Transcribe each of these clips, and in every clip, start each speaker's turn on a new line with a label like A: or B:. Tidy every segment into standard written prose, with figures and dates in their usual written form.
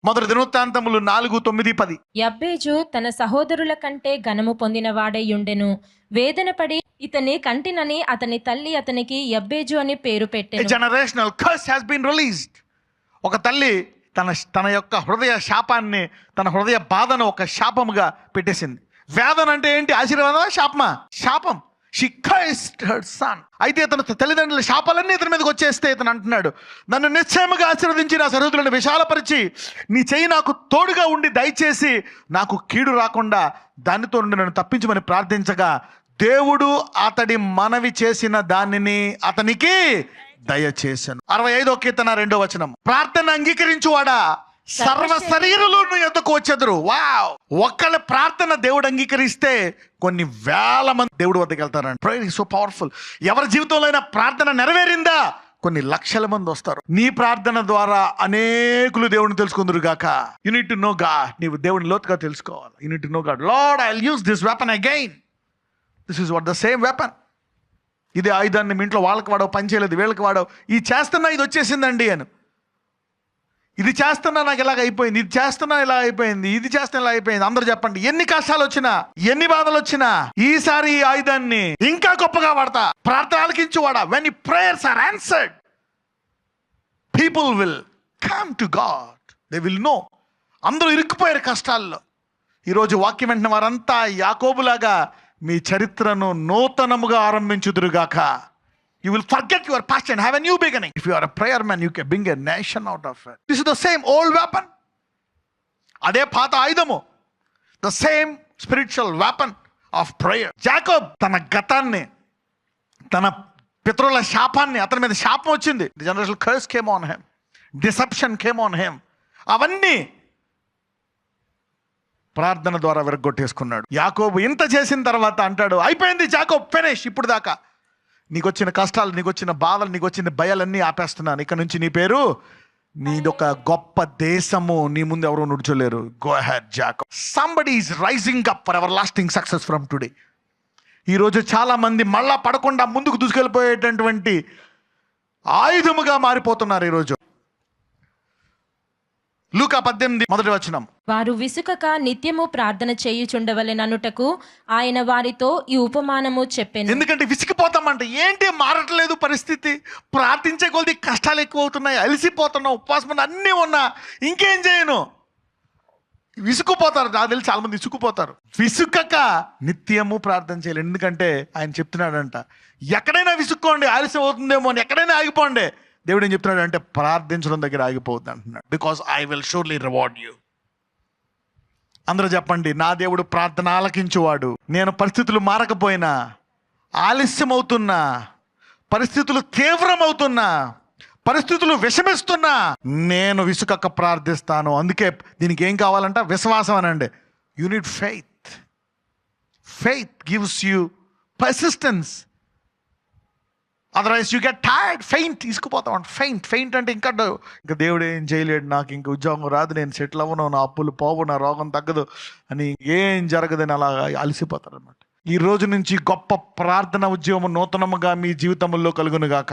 A: మొదటి దినవృత్తాంతములు 4:9-10.
B: యబ్బేజు తన సహోదరుల కంటే ఘనము పొందిన వాడైయుండెను. వేదన పడి ఇతని కంటినని అతని తల్లి అతనికి యబ్బేజు అని పేరు
A: A
B: పెట్టెను.
A: generational curse has been released. ఒక తల్లి తన యొక్క హృదయ శాపాన్ని, తన హృదయ బాధను ఒక శాపముగా పెట్టేసింది. వేదన అంటే ఏంటి? ఆశీర్వాదమా శాపమా? శాపం. She cursed her son. అయితే ఇతను తల్లిదండ్రుల శాపాలన్నీ ఇతని మీదకి వచ్చేస్తే ఇతను అంటున్నాడు, నన్ను నిశ్చయముగా ఆశీర్వదించి నా సరిహద్దులను విశాలపరిచి నీ చెయ్యి నాకు తోడుగా ఉండి దయచేసి నాకు కీడు రాకుండా దానితో నుండి నన్ను తప్పించమని ప్రార్థించగా దేవుడు అతడి మనవి చేసిన దానిని అతనికి దయచేశాను. 65వ కీర్తన 2వ వచనం. ప్రార్థన అంగీకరించువాడా సర్వ శరీరులను ఎద్దకు వచ్చెదరు. వావ్! ఒక్కళ్ళ ప్రార్థన దేవుడు అంగీకరిస్తే కొన్ని వేల మంది దేవుడు వద్దకు వెళ్తారండి. Prayer is so powerful. ఎవరి జీవితంలో అయినా ప్రార్థన నెరవేరిందా కొన్ని లక్షల మంది వస్తారు. నీ ప్రార్థన ద్వారా అనేకులు దేవుడిని తెలుసుకుందరు గాక. You need to know God. నీవు దేవుడిని లోతుగా తెలుసుకోవాలి. You need to know God. Lord, I will use this weapon again. This is what the same weapon. ఇదే ఆయుధాన్ని మీ ఇంట్లో వాళ్ళకి వాడవు, పని చేయలేదు, వీళ్ళకి వాడవు. ఇది చేస్తున్నా ఇది వచ్చేసిందండి అని, ఇది చేస్తున్నా నాకు ఇలాగ అయిపోయింది, ఇది చేస్తున్నా ఇలా అయిపోయింది, ఇది చేస్తున్నా ఇలా అయిపోయింది. అందరూ చెప్పండి, ఎన్ని కష్టాలు వచ్చినా, ఎన్ని బాధలు వచ్చినా ఈసారి ఈ ఆయుధాన్ని ఇంకా గొప్పగా వాడతా. ప్రార్థన ఆలకించి వాడా. When you prayers are answered, people will come to God. They will know. అందరూ ఇరుక్కుపోయారు కష్టాల్లో. ఈరోజు వాక్యం వెంటనే వారంతా యాకోబులాగా మీ చరిత్రను నూతనముగా ఆరంభించుదురుగాక. You will forget your past and have a new beginning. If you are a prayer man, you can bring a nation out of it. This is the same old weapon. అదే పాత ఆయుధము. The same spiritual weapon of prayer. Jacob తన గతాన్ని, తన పితరుల శాపాన్ని, అతని మీద శాపం వచ్చింది. The generational curse came on him. Deception came on him. అవన్నీ ప్రార్థన ద్వారా విరగొట్టేసుకున్నాడు. యాకోబు ఇంత చేసిన తర్వాత అంటాడు, అయిపోయింది జాకోబ్, ఫినిష్. ఇప్పుడు దాకా నీకు వచ్చిన కష్టాలు, నీకు వచ్చిన బాధలు, నీకు వచ్చిన భయాలన్నీ ఆపేస్తున్నాను. ఇక్కడ నుంచి నీ పేరు, నీదొక గొప్ప దేశము, నీ ముందు ఎవరు నుడిచోలేరు. Go ahead Jacob. Somebody is rising up for everlasting success from today. ఈరోజు చాలా మంది మళ్ళా పడకుండా ముందుకు దూసుకెళ్ళిపోయేటటువంటి ఆయుధముగా మారిపోతున్నారు ఈరోజు. లూకా 18 మొదటి వచనం.
B: వారు విసుకక నిత్యము ప్రార్థన చేయుచుండవలెననుటకు ఆయన వారితో ఈ ఉపమానము చెప్పెను.
A: ఎందుకంటే విసిగిపోతామంటే ఏంటి, మారట్లేదు పరిస్థితి. ప్రార్థించే కొద్ది కష్టాలు ఎక్కువ అవుతున్నాయి, అలసిపోతున్నాం, ఉపవాసం అన్నీ ఉన్నా ఇంకేం చేయను, విసుకుపోతారు. నాకు తెలిసి చాలా మంది విసుకుపోతారు. విసుకక నిత్యము ప్రార్థన చేయాలి. ఎందుకంటే ఆయన చెప్తున్నాడంట, ఎక్కడైనా విసుక్కోండి, ఆలస్యం అవుతుందేమో అని, ఎక్కడైనా ఆగిపోండి. దేవుడు ఏం చెప్తున్నాడు అంటే, ప్రార్థించడం దగ్గర ఆగిపోవద్దు అంటున్నాడు. Because I will surely reward you. అందరూ చెప్పండి, నా దేవుడు ప్రార్థన ఆలకించువాడు. నేను పరిస్థితులు మారకపోయినా, ఆలస్యం అవుతున్నా, పరిస్థితులు తీవ్రమవుతున్నా, పరిస్థితులు విషమిస్తున్నా, నేను విసుకక్క ప్రార్థిస్తాను. అందుకే దీనికి ఏం కావాలంట? విశ్వాసం అనండి. You need faith. Faith gives you persistence. Otherwise you get tired, faint, తీసుకుపోతాం. ఫెయింట్ అంటే ఇంకా దేవుడు ఏం చేయలేడు, నాకు ఇంక ఉద్యోగం రాదు, నేను సెటిల్ అవ్వను, నా అప్పులు పోవు, నా రోగం తగ్గదు అని, ఏం జరగదని అలా అలసిపోతారు అనమాట. ఈ రోజు నుంచి గొప్ప ప్రార్థన ఉద్యోగం నూతనముగా మీ జీవితంలో కలుగును గాక.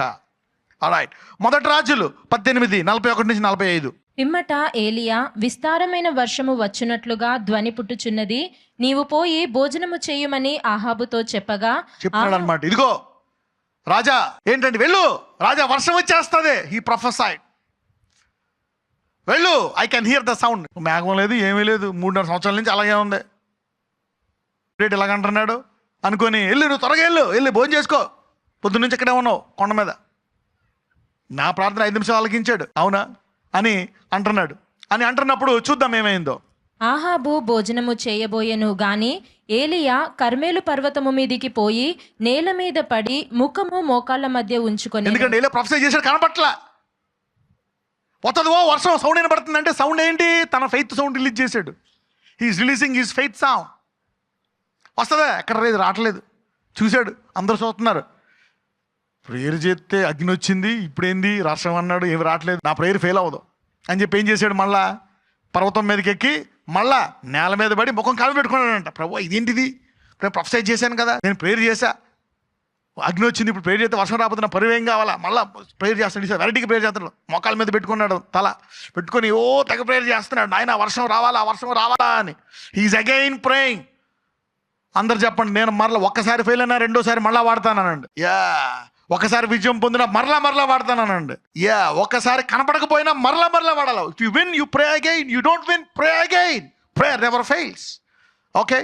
A: ఆల్రైట్. మొదటి రాజులు 18:41-45.
B: పిమ్మట ఏలియా, విస్తారమైన వర్షము వచ్చునట్లుగా ధ్వని పుట్టుచున్నది, నీవు పోయి భోజనము చేయుమని ఆహాబుతో చెప్పగా
A: చెప్తున్నాడు అనమాట. ఇదిగో రాజా, ఏంటంటే వెళ్ళు రాజా, వర్షం వచ్చేస్తుంది. హీ ప్రొఫెసైడ్, వెళ్ళు, I can hear the sound. మేఘం లేదు, ఏమీ లేదు, 3.5 సంవత్సరాల నుంచి అలాగే ఉంది. రేట్ ఇలాగంటున్నాడు అనుకొని, వెళ్ళు, నువ్వు త్వరగా వెళ్ళి భోజనం చేసుకో, పొద్దున్న నుంచి ఇక్కడే ఉన్నావు కొండ మీద. నా ప్రార్థన 5 నిమిషాలు ఆలకించాడు, అవునా అని అంటున్నప్పుడు చూద్దాం ఏమైందో.
B: ఆహాబు భోజనము చేయబోయెను గాని ఏలియా కర్మేలు పర్వతము మీదికి పోయి నేల మీద పడి ముఖము మోకాళ్ళ మధ్య ఉంచుకొని,
A: ఎందుకంటే ఏలియా ప్రొఫెసర్ చేశాడు, కనపట్ల. వస్తుందో వర్షం, సౌండ్ వినపడుతుంది అంటే సౌండ్ ఏంటి? తన ఫెయిత్ సౌండ్ రిలీజ్ చేశాడు. He's releasing his faith sound. వస్తుందా? ఎక్కడ లేదు, రావట్లేదు. చూశాడు, అందరూ చూస్తున్నారు. ప్రేయర్ చేస్తే అగ్ని వచ్చింది, ఇప్పుడేంది వర్షం అన్నాడు, ఏమి రావట్లేదు, నా ప్రేయర్ ఫెయిల్ అవ్వదు అని చెప్పి ఏం చేశాడు, మళ్ళా పర్వతం మీదకి ఎక్కి మళ్ళా నేల మీద పడి ముఖం కాలు పెట్టుకున్నాడంట. ప్రభు, ఇదేంటిది, నేను ప్రొఫెసైజ్ చేశాను కదా, నేను ప్రేయర్ చేశా, అగ్ని వచ్చింది, ఇప్పుడు ప్రేయర్ చేస్తే వర్షం రాకపోతున్నా పరివేం కావాలా, మళ్ళీ ప్రేయర్ చేస్తాడు. ఈసారి వెరైటీగా ప్రేయర్ చేస్తున్నాడు, మోకాల మీద పెట్టుకున్నాడు, తల పెట్టుకొని తెగ ప్రేయర్ చేస్తున్నాడు, నాయన వర్షం రావాలా వర్షం రావాలా అని. He's again praying. అందరు చెప్పండి, నేను మరలా ఒక్కసారి ఫెయిల్ అయినా రెండోసారి మళ్ళా వాడతానండి. ఒకసారి విజయం పొందినా మరలా వాడతానండి. ఒకసారి కనపడకపోయినా మరలా వాడాలి. If you win you pray again, you don't win pray again. Prayer never fails. Okay,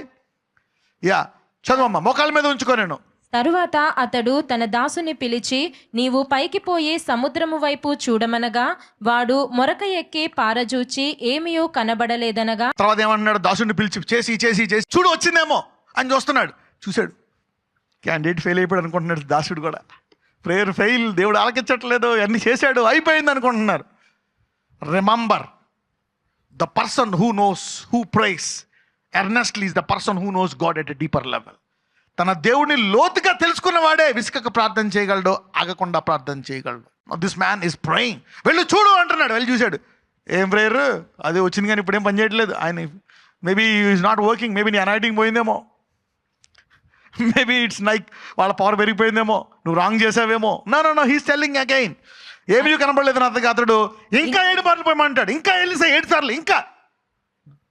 A: చదువమ్మా, మోకాల మీద ఉంచుకో. నేను
B: తరువాత అతడు తన దాసుని పిలిచి, నీవు పైకి పోయి సముద్రము వైపు చూడమనగా వాడు మొరక ఎక్కి పారజూచి ఏమీయూ కనబడలేదనగా,
A: తర్వాత ఏమన్నాడు, దాసుని పిలిచి చేసి చూడు వచ్చిందేమో అని చూస్తున్నాడు. చూశాడు, క్యాండిడేట్ ఫెయిల్ అయిపోయాడు అనుకుంటున్నాడు. దాసుడు కూడా ప్రేయర్ ఫెయిల్, దేవుడు ఆలకించట్లేదు, అన్ని చేశాడు, అయిపోయింది అనుకుంటున్నారు. Remember, the person who knows, who prays earnestly is the person who knows God at a deeper level. తన దేవుడిని లోతుగా తెలుసుకున్న వాడే విసుకక ప్రార్థన చేయగలడు, ఆగకుండా ప్రార్థన చేయగలడు. This man is praying. వెళ్ళి చూడు అంటున్నాడు. వెళ్ళి చూశాడు, ఏం ప్రేయర్, అది వచ్చింది కానీ ఇప్పుడు ఏం పని చేయట్లేదు. ఆయన maybe is not working, maybe నీ అనాయిటింగ్ పోయిందేమో, మేబీ ఇట్స్ లైక్ వాళ్ళ పవర్ పెరిగిపోయిందేమో, నువ్వు రాంగ్ చేసావేమో. No he's telling again. ఏమీ కనబడలేదు నా అతడు. ఇంకా 7 మార్లు పోయమంటాడు. ఇంకా వెళ్ళి 7 సార్లు. ఇంకా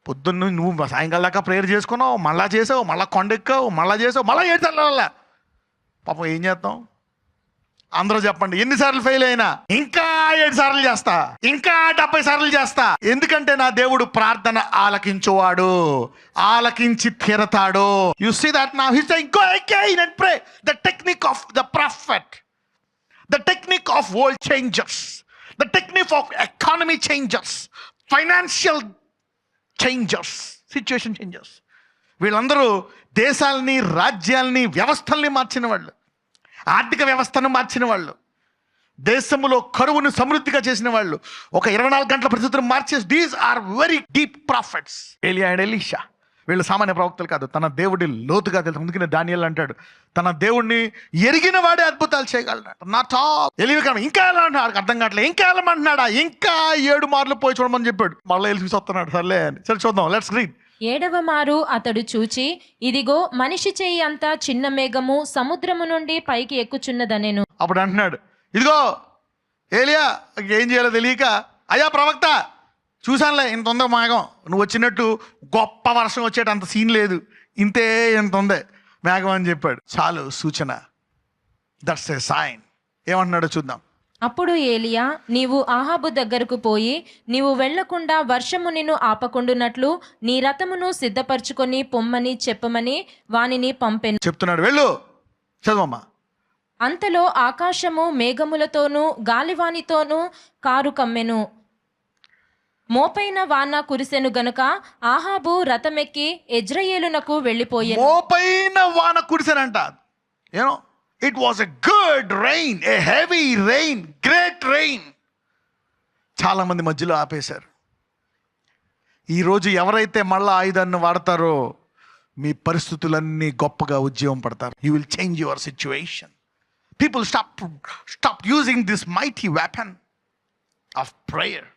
A: పొద్దున్న నువ్వు సాయంకాలం దాకా ప్రేయర్ చేసుకున్నావు, మళ్ళా చేసావు, మళ్ళీ కొండెక్కావు, మళ్ళా చేసావు, మళ్ళీ 7 సార్లు వల్ల పాపం ఏం చేస్తాం? అందరూ చెప్పండి, ఎన్నిసార్లు ఫెయిల్ అయినా ఇంకా 7 సార్లు చేస్తా, ఇంకా 70 సార్లు చేస్తా. ఎందుకంటే నా దేవుడు ప్రార్థన ఆలకించువాడు, ఆలకించి తీరతాడు. You see that now he saying go again and pray. The technique of the prophet, the technique of world changers, the technique of economy changers, financial changers, situation changers. వీళ్ళందరూ దేశాలని, రాజ్యాలని, వ్యవస్థల్ని మార్చిన వాళ్ళు, ఆర్థిక వ్యవస్థను మార్చిన వాళ్ళు, దేశంలో కరువును సమృద్ధిగా చేసిన వాళ్ళు, ఒక 24 గంటల పరిస్థితులను మార్చేసి. These are very deep prophets. ఏలియా అండ్ ఎలీషా వీళ్ళు సామాన్య ప్రవక్తలు కాదు, తన దేవుడి లోతుగా తెలుసు. అందుకనే దానియేలు అంటాడు, తన దేవుడిని ఎరిగిన వాడే అద్భుతాలు చేయగలడు. నాట్ ఆల్ ఎలివి ఇంకా ఎలా అంటున్నాడు, అర్థం కావట్లేదు. ఇంకా వెళ్ళమంటున్నాడా, ఇంకా 7 మార్లు పోయి చూడమని చెప్పాడు. మళ్ళీ వెళ్ళి చూసి వస్తున్నాడు. సర్లే అని. సరే చూద్దాం, లెట్స్ రీడ్.
B: 7వ మారు అతడు చూచి, ఇదిగో మనిషి చెయ్యి అంత చిన్న మేఘము సముద్రము నుండి పైకి ఎక్కుచున్నదనెను.
A: అప్పుడు అంటున్నాడు, ఇదిగో ఏలియా, ఏం చేయాలో తెలియక, అయ్యా ప్రవక్త, చూశానులే ఇంత ఉందో మేఘం, నువ్వు వచ్చినట్టు గొప్ప వర్షం వచ్చేటంత సీన్ లేదు, ఇంతే ఎంత ఉందే మేఘం అని చెప్పాడు. చాలు సూచన, దట్స్ ఏ సైన్. ఏమంటున్నాడో చూద్దాం.
B: అప్పుడు ఏలియా, నీవు ఆహాబు దగ్గరకు పోయి, నీవు వెళ్లకుండా వర్షము నిన్ను ఆపకుండునట్లు నీ రథమును సిద్ధపరచుకొని పొమ్మని చెప్పమని వానిని పంపెను.
A: చెప్తున్నాడు, వెళ్ళు. చదవమ్మా.
B: అంతలో ఆకాశము మేఘములతోనూ గాలివానితోనూ కారు కమ్మెను, మోపైన వాన కురిసెను గనుక ఆహాబు రథమెక్కి యెజ్రెయేలునకు వెళ్ళిపోయెను.
A: మోపైన వాన కురిసెనంట. You know, it was a good rain, a heavy rain, great rain. చాలా మంది మధ్యలో ఆపేశారు. ఈరోజు ఎవరైతే మళ్ళా ఆయుధాన్ని వాడతారో మీ పరిస్థితులన్నీ గొప్పగా ఉద్యోగం పడతారు. You will change your situation. People stop using this mighty weapon of prayer.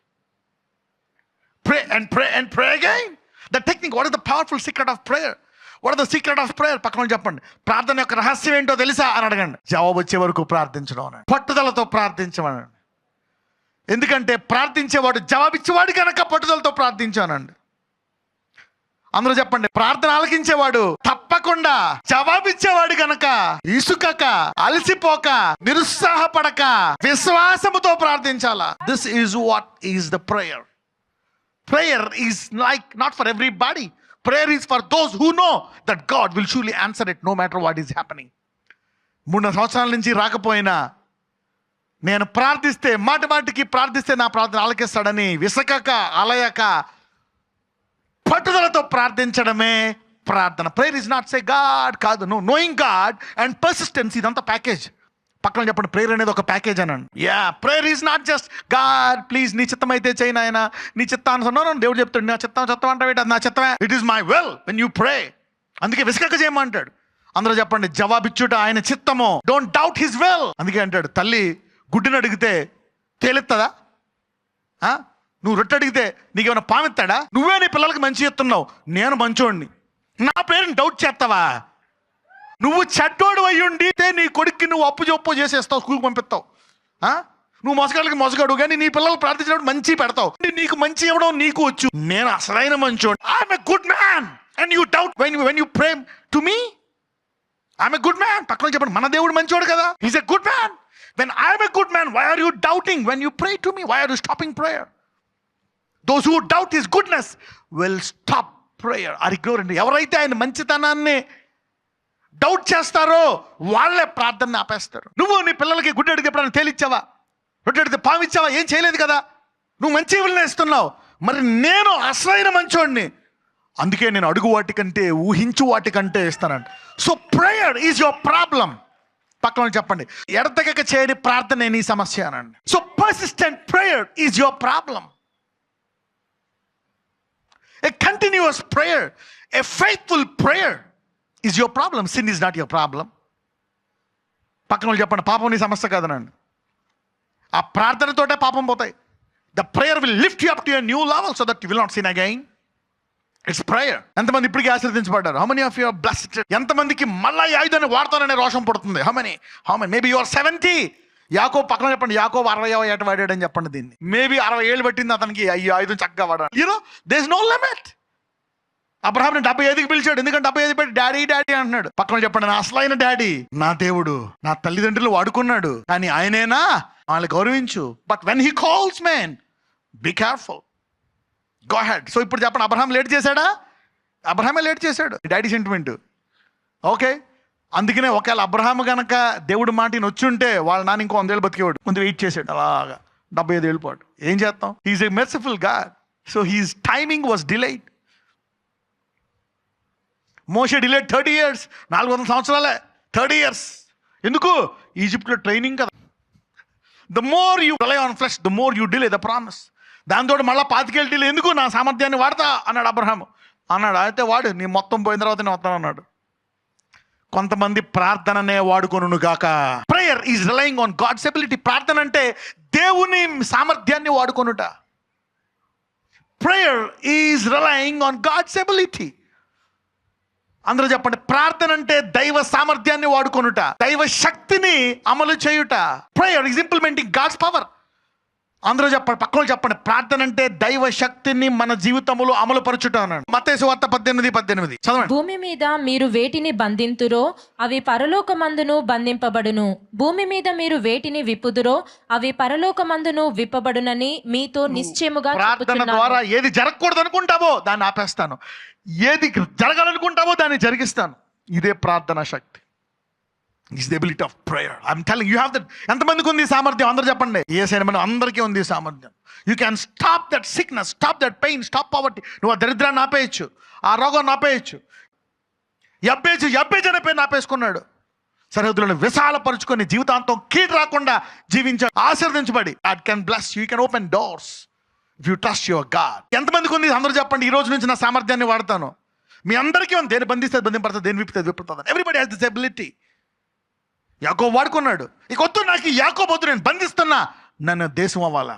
A: Pray and pray and pray again. The technique, what is the powerful secret of prayer? What is the secret of prayer? పక్కన చెప్పండి, ప్రార్థన యొక్క రహస్యం ఏంటో తెలుసా అని అడగండి. జవాబు వచ్చే వరకు ప్రార్థించడం అనండి, పట్టుదలతో ప్రార్థించమనండి. ఎందుకంటే ప్రార్థించేవాడు జవాబిచ్చేవాడు కనుక పట్టుదలతో ప్రార్థించానండి. అందరూ చెప్పండి, ప్రార్థన ఆలకించేవాడు తప్పకుండా జవాబిచ్చేవాడు కనుక ఇసుకక, అలసిపోక, నిరుత్సాహపడక విశ్వాసముతో ప్రార్థించాలా. This is what is the prayer. Prayer is like not for everybody. Prayer is for those who know that God will surely answer it no matter what is happening. 3 సంవత్సరాల నుంచి రాకపోయినా నేను ప్రార్థిస్తే, మాటికి ప్రార్థిస్తే నా ప్రార్థన ఆలకిస్తాడని విసకక, అలయక, పట్టుదలతో ప్రార్థించడమే ప్రార్థన. Prayer is not say God కాదు, no, knowing God and persistence, ఇదంతా ప్యాకేజ్. పక్కన చెప్పండి, ప్రేయర్ అనేది ఒక ప్యాకేజ్ అనండి. Prayer is not just God please నీ చిత్తం అయితే చేయి నాయన, నీ చిత్తానుసన్నాను. దేవుడు చెప్తాడు, నా చిత్తం అంటే అది నా చిత్తమే. It is my will when you ప్రే. అందుకే విసుకక చేయమంటాడు. అందరూ చెప్పండి, జవాబిచ్చుట ఆయన చిత్తము. Don't doubt his will. అందుకే అంటాడు, తల్లి గుడ్డుని అడిగితే తేలెత్తదా? నువ్వు రొట్టె అడిగితే నీకేమైనా పామెత్తాడా? నువ్వే నీ పిల్లలకి మంచి చెప్తున్నావు, నేను మంచోడిని, నా ప్రేయర్ని డౌట్ చేస్తావా? నువ్వు చెడ్డోడు అయ్యుండి నీ కొడుక్కి నువ్వు అప్పు జొప్పు చేసేస్తావు, స్కూల్కి పంపిస్తావు. నువ్వు మోసగాళ్ళకి మోసగాడు, కానీ నీ పిల్లలు ప్రార్థించినప్పుడు మంచి పెడతావు. నీకు మంచి ఇవ్వడం నీకు వచ్చు. నేను అసలైన మంచోడు. I'm a good man and you doubt when you pray to me. I'm a good man. పక్కన చెప్పండి, మన దేవుడు మంచోడు కదా. He's a good man. When I'm a good man, why are you doubting when you pray to me? Why are you stopping prayer? Those who doubt his goodness will stop prayer or ignore. ఎవరైతే ఆయన మంచితనాన్ని doubt చేస్తారో వాళ్ళే ప్రార్థన ఆపేస్తారు. నువ్వు నీ పిల్లలకి గుడ్డెడికి ఎప్పుడైనా తేలిచ్చావా? రొట్టెడితే పామిచ్చావా? ఏం చేయలేదు కదా. నువ్వు మంచి ఇవ్వలనే ఇస్తున్నావు. మరి నేను అసలైన మంచోడిని, అందుకే నేను అడుగు వాటికంటే ఊహించు వాటికంటే ఇస్తానండి. So prayer is your problem. పక్కన చెప్పండి, ఎడతెగక చేయని ప్రార్థన నీ సమస్య అనండి. So persistent prayer is your problem. A continuous prayer, a faithful prayer is your problem. Sin is not your problem. పక్కన వాళ్ళు చెప్పండి, పాపం నీ సమస్య కాదనండి. ఆ ప్రార్థనతోటే పాపం పోతాయి. The prayer will lift you up to a new level so that you will not sin again. It's prayer. ఎంతమంది ఇప్పటికీ ఆశీర్వదించబడ్డారు? How many of you are blessed? ఎంతమందికి మళ్ళా ఈ ఆయుధాన్ని వాడతాననే రోషం పడుతుంది? How many? Maybe you are 70. యాకో పక్కన చెప్పండి, యాకో 60వ ఏట వాడాడని చెప్పండి. దీన్ని మేబీ 60 ఏళ్ళు పట్టింది అతనికి ఈ ఆయుధం చక్కగా వాడాడు. There is no limit. అబ్రహాంని 75కి పిలిచాడు, ఎందుకంటే 75 పెట్టి డాడీ డాడీ అంటున్నాడు. పక్కన చెప్పండి, నా అసలైన డాడీ నా దేవుడు. నా తల్లిదండ్రులు వాడుకున్నాడు, కానీ ఆయనేనా, వాళ్ళని గౌరవించు. But when he calls man, be careful, go head. So ఇప్పుడు చెప్పండి, అబ్రహాం లేట్ చేశాడా? అబ్రహామే లేట్ చేశాడు. Daddy sentiment. ఓకే, అందుకనే ఒకవేళ అబ్రహాం గనక దేవుడు మాటిని వచ్చుంటే వాళ్ళ నాన్న ఇంకో 100 ఏళ్ళు బతికేవాడు. ముందు వెయిట్ చేశాడు అలాగా 75 ఏళ్ళ పాటు. ఏం చేస్తాం? He's a merciful God. So his timing was delayed. మోషే డిలేడ్ 30 years. 400 సంవత్సరాలే. 30 years ఎందుకు? ఈజిప్ట్లో ట్రైనింగ్ కదా. The more you rely on flesh, the more you delay the promise. దాంతో మళ్ళీ 25 ఏళ్ళు డిలే ఎందుకు? నా సామర్థ్యాన్ని వాడతా అన్నాడు అబ్రహాం. అన్నాడు, అయితే వాడు, నీ మొత్తం పోయిన తర్వాత నేను వస్తాను అన్నాడు. కొంతమంది ప్రార్థననే వాడుకొనును గాక. Prayer is relying on God's ability. ప్రార్థన అంటే దేవుని సామర్థ్యాన్ని వాడుకొనుట. Prayer is relying on God's ability. అందరూ చెప్పండి, ప్రార్థన అంటే దైవ సామర్థ్యాన్ని వాడుకొనుట, దైవ శక్తిని అమలు చేయుట. Prayer is implementing God's power. అందరూ చెప్పండి, పక్కన చెప్పండి, ప్రార్థన అంటే దైవ శక్తిని మన జీవితంలో అమలు పరచుట అన్నాడు. మత్తయి సువార్త 18:18 చదవండి.
B: భూమి మీద మీరు వేటిని బంధింతురో అవి పరలోకమందును బంధింపబడును, భూమి మీద మీరు వేటిని విప్పుదురో అవి పరలోకమందును విప్పబడునని మీతో నిశ్చయముగా
A: ప్రార్థన
B: చెప్పుచున్నాను.
A: ద్వారా ఏది జరగకూడదు అనుకుంటావో దాన్ని ఆపేస్తాను, ఏది జరగాలనుకుంటావో దాన్ని జరిగిస్తాను. ఇదే ప్రార్థన శక్తి. Is the ability of prayer. I'm telling you, you have that. ఎంతమందికి ఉంది సామర్థ్యం? అందరూ చెప్పండి. ఏసైనా అందరికీ ఉంది సామర్థ్యం. You can stop that sickness, stop that pain, stop poverty. నువ్వు ఆ దరిద్రాన్ని ఆపేయచ్చు, ఆ రోగాన్ని ఆపేయచ్చు. ఎబ్బేజ్ అనే పేరుని ఆపేసుకున్నాడు. సరిహద్దులను విశాలపరుచుకొని జీవితాంతం కీడు రాకుండా జీవించాడు, ఆశీర్వదించబడి. God can bless you, you can open doors if you trust your God. ఎంతమందికి ఉంది? అందరూ చెప్పండి, ఈ రోజు నుంచి నా సామర్థ్యాన్ని వాడతాను. మీ అందరికీ ఉంది. దేని బంధిస్తే బంధింపడుతుంది, దేని విప్పుతుంది విప్పుతుంది. Everybody has this ability. యాకోబు వాడుకున్నాడు. ఇక వద్దు నాకు యాకోబు వద్దు, నేను బంధిస్తున్నా, నన్ను దేశం అవ్వాలా.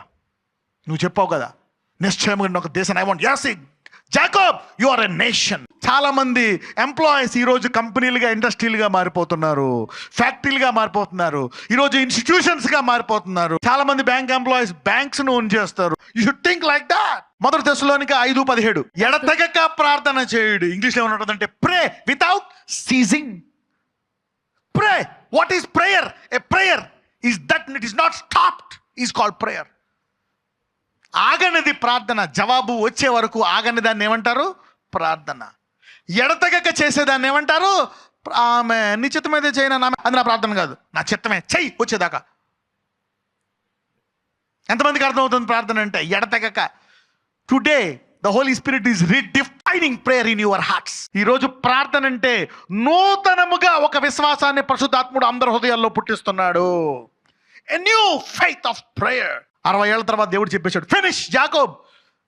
A: నువ్వు చెప్పావు కదా, నిశ్చయంగా ఒక దేశం I want. yes Jacob, you are a nation. చాలా మంది ఎంప్లాయీస్ ఈరోజు కంపెనీలుగా, ఇండస్ట్రీలుగా మారిపోతున్నారు, ఫ్యాక్టరీలుగా మారిపోతున్నారు, ఈరోజు ఇన్స్టిట్యూషన్స్గా మారిపోతున్నారు. చాలా మంది బ్యాంక్ ఎంప్లాయీస్ బ్యాంక్స్ను ఓన్ చేస్తారు. You should think like that. మొదటి దశలోనికి 5:17 ఎడతెగక ప్రార్థన చేయుడు. ఇంగ్లీష్లో ఏమంటుందంటే ప్రే without seizing. Pray. What is prayer? A prayer is that it is not stopped, is called prayer. ఆగనిది ప్రార్థన. జవాబు వచ్చే వరకు ఆగని దాన్ని ఏమంటారు? ప్రార్థన. ఎడతెగక చేసేదాన్ని ఏమంటారు? ఆమె నీ చిత్తమైతే చేయనా, అది నా ప్రార్థన కాదు, నా చిత్తమే చెయ్యి వచ్చేదాకా. ఎంతమందికి అర్థమవుతుంది ప్రార్థన అంటే? ఎడతెగక. Today the Holy Spirit is redefining prayer in your hearts. ఈ రోజు ప్రార్థన అంటే నూతనముగా ఒక విశ్వాసాన్ని పరిశుద్ధాత్ముడు అందరి హృదయాల్లో పుట్టిస్తున్నాడు. A new faith of prayer. 60 ఏళ్ల తర్వాత దేవుడు చెప్పేశాడు, ఫినిష్ జాకోబ్,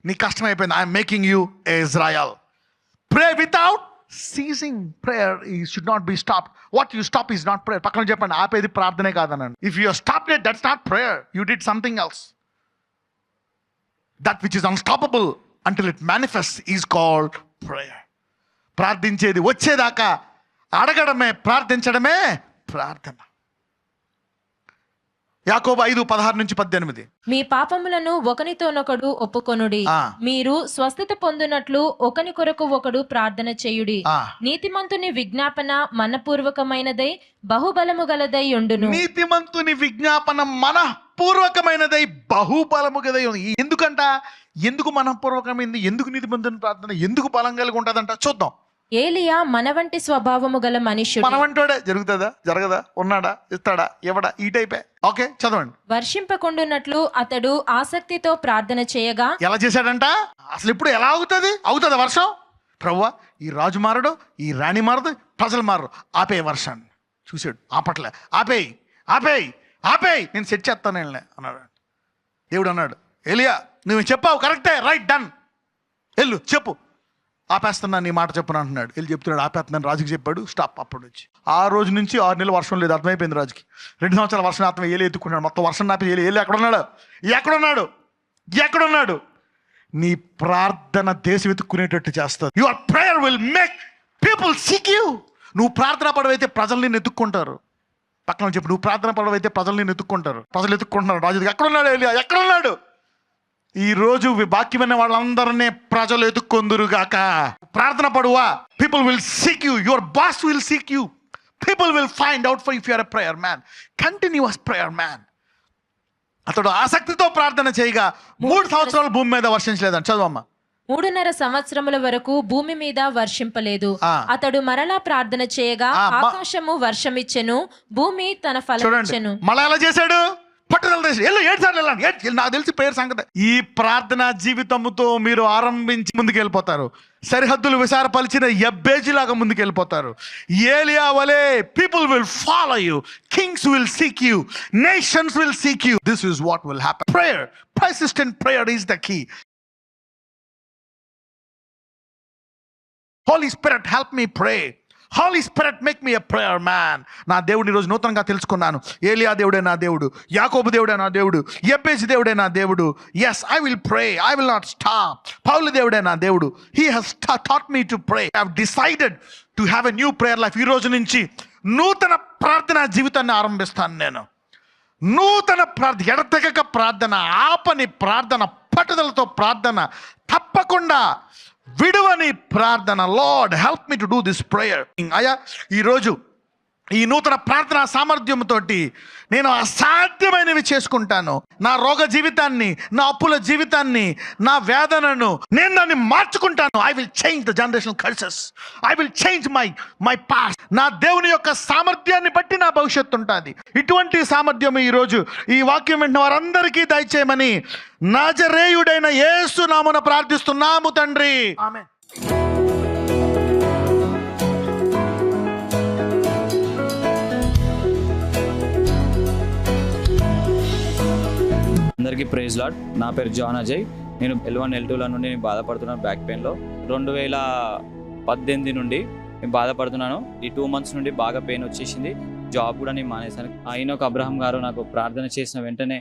A: నీ కష్టం అయిపోయింది, I'm making you Israel. Pray without ceasing. Prayer should not be stopped. What you stop is not prayer. పక్కన చెప్పండి, ఆపేది ప్రార్థనే కాదనండి. If you stop it, that's not prayer, you did something else. That which is unstoppable until it manifests is called prayer. ప్రార్థించేది వచ్చేదాకా అడగడమే, ప్రార్థించడమే ప్రార్థన. యాకోబు 5:16-18.
B: మీ పాపములను ఒకనితోనొకడు ఒప్పుకొనుడి, మీరు స్వస్థత పొందునట్లు ఒకని కొరకు ఒకడు ప్రార్థన చేయుడి. నీతిమంతుని విజ్ఞాపన మనపూర్వకమైనదై బహుబలము గలదై ఉండును.
A: నీతిమంతుని విజ్ఞాపన మనఃపూర్వకమైనదై బహుబలము గలదై ఉంది. ఎందుకు మనఃపూర్వకమైంది? ఎందుకు నీతిమంతుని ప్రార్థన ఎందుకు బలం కలిగి ఉంటుందంట? చూద్దాం.
B: ఏలియా మన వంటి స్వభావము గల మనుష్యుడు.
A: మన వంటోడే. జరుగుతుందా? జరగదా? ఉన్నాడా? ఇస్తాడా? ఎవడా? ఈ టైపే. ఓకే, చదవండి.
B: వర్షింపకుండునట్లు అతడు ఆసక్తితో ప్రార్థన చేయగా. ఎలా
A: చేశాడంట? అసలు ఇప్పుడు ఎలా అవుతుందా వర్షం? ప్రభువా, ఈ రాజు మారడు, ఈ రాణి మారదు, ప్రజలు మారరు, ఆపే వర్షాన్ని. చూశాడు, ఆపట్లే. ఆపేయి, నేను సెట్ చేస్తాను అన్నాడు. దేవుడు అన్నాడు, ఏలియా నువ్వు చెప్పావు, కరెక్టే, రైట్, డన్, వెళ్ళు చెప్పు. ఆపేస్తున్నా, నీ మాట చెప్పును అంటున్నాడు. వెళ్ళి చెప్తున్నాడు, ఆపేస్తున్నాను. రాజుకి చెప్పాడు, స్టాప్. అప్పుడు నుంచి ఆ రోజు నుంచి 6 నెలలు వర్షం లేదు. అర్థమైపోయింది రాజుకి. 2 సంవత్సరాల వర్షం ఆత్మ ఏలి ఎత్తుకున్నాడు. మొత్తం వర్షం నాపి ఏలి ఎక్కడున్నాడు? నీ ప్రార్థన దేశం ఎత్తుక్కునేటట్టు చేస్తుంది. Your prayer will make people seek you. నువ్వు ప్రార్థన పడవైతే ప్రజలు నిన్ను ఎత్తుక్కుంటారు. పక్కన చెప్పు, నువ్వు ప్రార్థన పడవైతే ప్రజలు నిన్ను ఎత్తుక్కుంటారు. ప్రజలు ఎత్తుక్కుంటున్నారు. రాజు ఎక్కడున్నాడు? ఏలియా ఎక్కడున్నాడు? ఈ రోజు వాక్యమైన వాళ్ళందరినీ ప్రజలు ఎత్తుక్కొందురుగాక. ప్రార్థన పడువా, people will seek you. Your boss will seek you. People will find out for if you are a prayer man, continuous prayer man. అతడు ఆసక్తితో ప్రార్థన చేయగా 3 సంవత్సరాలు భూమి మీద వర్షించలేదని. చదవమ్మా.
B: 3.5 సంవత్సరముల వరకు భూమి మీద వర్షింపలేదు. అతడు మరలా ప్రార్థన చేయగా ఆకాశము వర్షమిచ్చెను, భూమి తన ఫలమిచ్చెను.
A: మళ్ళా ఎలా చేశాడు? పట్టుదల నాకు తెలిసి ప్రేయర్ సంగతి. ఈ ప్రార్థనా జీవితంతో మీరు ఆరంభించి ముందుకెళ్ళిపోతారు. సరిహద్దులు విశారపరిచిన యబ్బేజీలాగా ముందుకెళ్ళిపోతారు. ఏలియా వలే people will follow you, Kings will seek you, nations will seek you. This is what will happen. Prayer, persistent prayer is the key. Holy Spirit, help me pray. Holy Spirit, make me a prayer man. నా దేవుడిని ఈరోజు నూతనంగా తెలుసుకున్నాను. ఏలియా దేవుడే నా దేవుడు, యాకోబు దేవుడే నా దేవుడు, యబ్బేజు దేవుడే నా దేవుడు. Yes, I will pray, I will not stop. పౌలు దేవుడే నా దేవుడు. He has taught me to pray. I have decided to have a new prayer life. ఈ రోజు నుంచి నూతన ప్రార్థనా జీవితాన్ని ఆరంభిస్తాను నేను. నూతన ప్రార్థన, ఎడతెగక ప్రార్థన, ఆపని ప్రార్థన, పట్టుదలతో ప్రార్థన, తప్పకుండా విడువని ప్రార్థన. Lord help me to do this prayer. అయ్యా, ఈరోజు ఈ నూతన ప్రార్థనా సామర్థ్యంతో నేను అసాధ్యమైనవి చేసుకుంటాను. నా రోగ జీవితాన్ని, నా అప్పుల జీవితాన్ని, నా వేదనను నేను దాన్ని మార్చుకుంటాను. I will change the generational curses. I will change my past. నా దేవుని యొక్క సామర్థ్యాన్ని బట్టి నా భవిష్యత్తు ఉంటుంది. ఇటువంటి సామర్థ్యం ఈరోజు ఈ వాక్యం వింటున్న వారందరికీ దయచేయమని నజరేయుడైన యేసు నామమున ప్రార్థిస్తున్నాము తండ్రి, ఆమేన్.
C: అందరికీ ప్రైజ్ లార్డ్. నా పేరు జాన్ అజయ్. నేను L1 L2 నుండి నేను బాధపడుతున్నాను బ్యాక్ పెయిన్లో. 2018 నుండి నేను బాధపడుతున్నాను. ఈ 2 months నుండి బాగా పెయిన్ వచ్చేసింది. జాబ్ కూడా నేను మానేశాను. అయిన ఒక అబ్రహం గారు నాకు ప్రార్థన చేసిన వెంటనే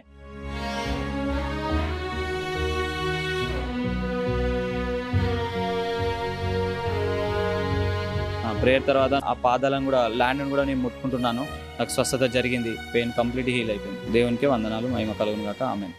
C: ప్రేయర్ తర్వాత ఆ పాదాలను కూడా, ల్యాండ్ని కూడా నేను ముట్టుకుంటున్నాను. నాకు స్వస్థత జరిగింది. పెయిన్ కంప్లీట్ హీల్ అయిపోయింది. దేవునికి వందనాలు. మహిమ కలుగును గాక. ఆమేన్.